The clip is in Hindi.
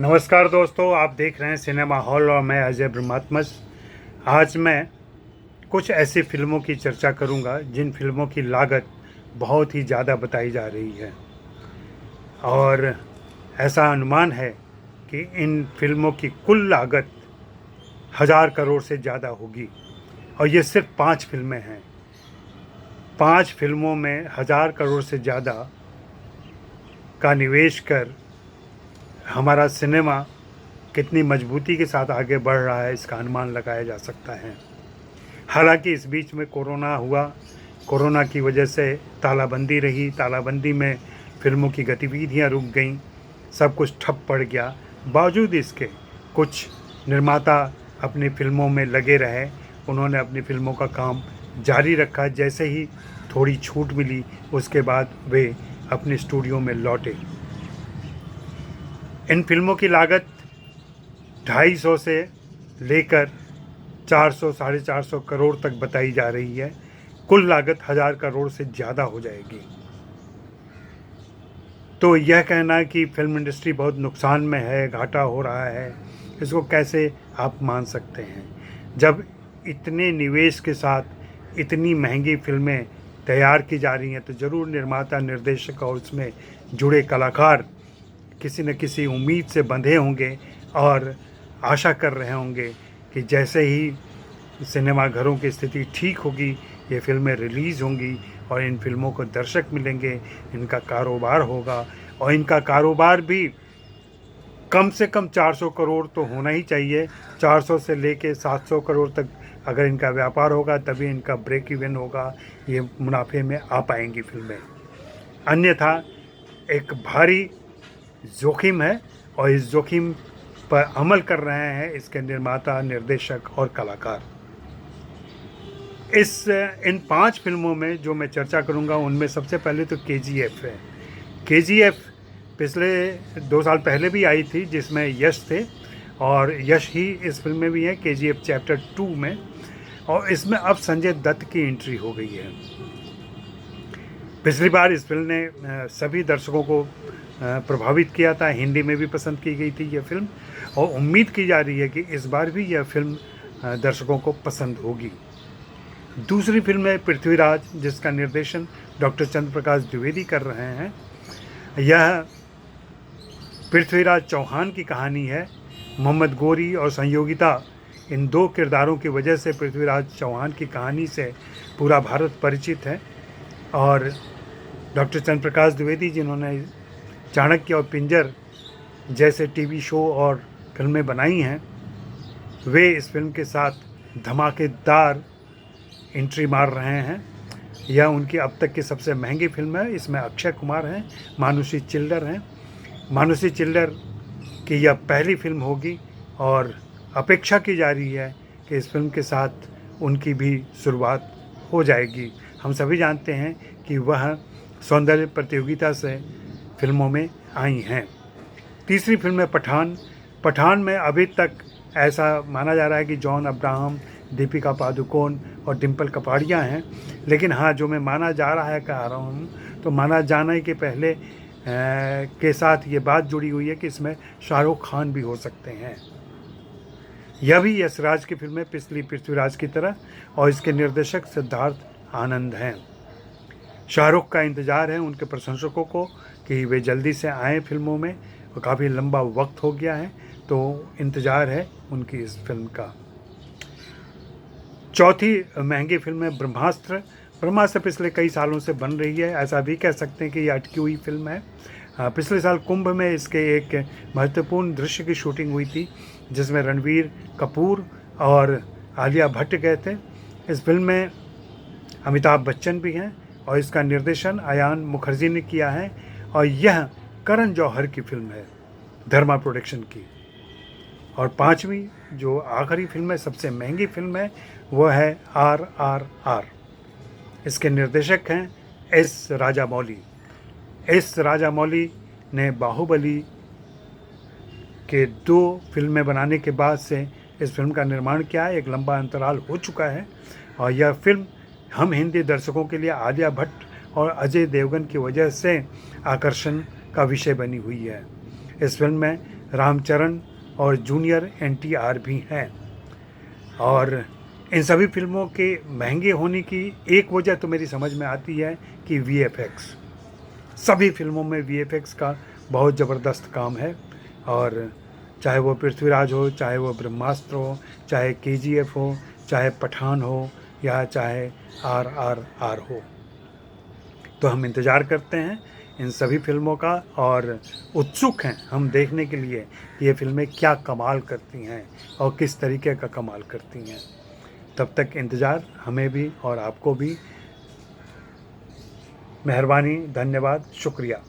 नमस्कार दोस्तों, आप देख रहे हैं सिनेमा हॉल और मैं अजय ब्रह्मात्मज। आज मैं कुछ ऐसी फिल्मों की चर्चा करूंगा जिन फिल्मों की लागत बहुत ही ज़्यादा बताई जा रही है और ऐसा अनुमान है कि इन फिल्मों की कुल लागत 1000 करोड़ से ज़्यादा होगी। और ये सिर्फ 5 फिल्में हैं। 5 फिल्मों में 1000 करोड़ से ज़्यादा का निवेश कर हमारा सिनेमा कितनी मजबूती के साथ आगे बढ़ रहा है, इसका अनुमान लगाया जा सकता है। हालांकि इस बीच में कोरोना हुआ, कोरोना की वजह से तालाबंदी रही, तालाबंदी में फिल्मों की गतिविधियां रुक गईं, सब कुछ ठप पड़ गया। बावजूद इसके कुछ निर्माता अपनी फिल्मों में लगे रहे, उन्होंने अपनी फिल्मों का काम जारी रखा। जैसे ही थोड़ी छूट मिली उसके बाद वे अपने स्टूडियो में लौटे। इन फिल्मों की लागत 250 से लेकर 400 साढ़े 400 करोड़ तक बताई जा रही है। कुल लागत 1000 करोड़ से ज़्यादा हो जाएगी। तो यह कहना कि फिल्म इंडस्ट्री बहुत नुकसान में है, घाटा हो रहा है, इसको कैसे आप मान सकते हैं? जब इतने निवेश के साथ इतनी महंगी फिल्में तैयार की जा रही हैं तो ज़रूर निर्माता, निर्देशक और उसमें जुड़े कलाकार किसी न किसी उम्मीद से बंधे होंगे और आशा कर रहे होंगे कि जैसे ही सिनेमा घरों की स्थिति ठीक होगी, ये फिल्में रिलीज़ होंगी और इन फिल्मों को दर्शक मिलेंगे, इनका कारोबार होगा। और इनका कारोबार भी कम से कम 400 करोड़ तो होना ही चाहिए। 400 से लेके 700 करोड़ तक अगर इनका व्यापार होगा तभी इनका ब्रेक इवन होगा, ये मुनाफे में आ पाएंगी फिल्में। अन्यथा एक भारी जोखिम है और इस जोखिम पर अमल कर रहे हैं इसके निर्माता, निर्देशक और कलाकार। इन 5 फिल्मों में जो मैं चर्चा करूंगा उनमें सबसे पहले तो KGF है। KGF पिछले 2 साल पहले भी आई थी जिसमें यश थे और यश ही इस फिल्म में भी है, KGF चैप्टर 2 में। और इसमें अब संजय दत्त की एंट्री हो गई है। पिछली बार इस फिल्म ने सभी दर्शकों को प्रभावित किया था, हिंदी में भी पसंद की गई थी यह फिल्म और उम्मीद की जा रही है कि इस बार भी यह फिल्म दर्शकों को पसंद होगी। दूसरी फिल्म है पृथ्वीराज, जिसका निर्देशन डॉक्टर चंद्र प्रकाश द्विवेदी कर रहे हैं। यह पृथ्वीराज चौहान की कहानी है। मोहम्मद गोरी और संयोगिता, इन 2 किरदारों की वजह से पृथ्वीराज चौहान की कहानी से पूरा भारत परिचित है। और डॉक्टर चंद्र प्रकाश द्विवेदी, जिन्होंने चाणक्य और पिंजर जैसे टीवी शो और फिल्में बनाई हैं, वे इस फिल्म के साथ धमाकेदार एंट्री मार रहे हैं। यह उनकी अब तक की सबसे महंगी फिल्म है। इसमें अक्षय कुमार हैं, मानुषी चिल्लर हैं। मानुषी चिल्लर की यह पहली फिल्म होगी और अपेक्षा की जा रही है कि इस फिल्म के साथ उनकी भी शुरुआत हो जाएगी। हम सभी जानते हैं कि वह सौंदर्य प्रतियोगिता से फिल्मों में आई हैं। तीसरी फिल्म है पठान। पठान में अभी तक ऐसा माना जा रहा है कि जॉन अब्राहम, दीपिका पादुकोण और डिम्पल कपाड़िया हैं। लेकिन हाँ, जो मैं माना जा रहा है कह रहा हूँ, तो माना जाने के पहले के साथ ये बात जुड़ी हुई है कि इसमें शाहरुख खान भी हो सकते हैं। यह भी यशराज की फिल्म है, पिछली पृथ्वीराज की तरह, और इसके निर्देशक सिद्धार्थ आनंद हैं। शाहरुख का इंतज़ार है उनके प्रशंसकों को कि वे जल्दी से आएँ फिल्मों में, और काफ़ी लंबा वक्त हो गया है, तो इंतज़ार है उनकी इस फिल्म का। चौथी महंगी फिल्म है ब्रह्मास्त्र। ब्रह्मास्त्र पिछले कई सालों से बन रही है, ऐसा भी कह सकते हैं कि ये अटकी हुई फिल्म है। पिछले साल कुंभ में इसके एक महत्वपूर्ण दृश्य की शूटिंग हुई थी जिसमें रणबीर कपूर और आलिया भट्ट गए थे। इस फिल्म में अमिताभ बच्चन भी हैं और इसका निर्देशन अयान मुखर्जी ने किया है और यह करण जौहर की फिल्म है, धर्मा प्रोडक्शन की। और 5वीं जो आखिरी फिल्म है, सबसे महंगी फिल्म है, वह है RRR। इसके निर्देशक हैं एस राजामौली। एस राजामौली ने बाहुबली के 2 फिल्में बनाने के बाद से इस फिल्म का निर्माण किया है। एक लंबा अंतराल हो चुका है और यह फिल्म हम हिंदी दर्शकों के लिए आलिया भट्ट और अजय देवगन की वजह से आकर्षण का विषय बनी हुई है। इस फिल्म में रामचरण और जूनियर NTR भी हैं। और इन सभी फिल्मों के महंगे होने की एक वजह तो मेरी समझ में आती है कि VFX, सभी फिल्मों में VFX का बहुत ज़बरदस्त काम है। और चाहे वो पृथ्वीराज हो, चाहे वो ब्रह्मास्त्र हो, चाहे KGF हो, चाहे पठान हो, या चाहे RRR हो, तो हम इंतज़ार करते हैं इन सभी फिल्मों का और उत्सुक हैं हम देखने के लिए कि ये फिल्में क्या कमाल करती हैं और किस तरीके का कमाल करती हैं। तब तक इंतज़ार हमें भी और आपको भी। मेहरबानी, धन्यवाद, शुक्रिया।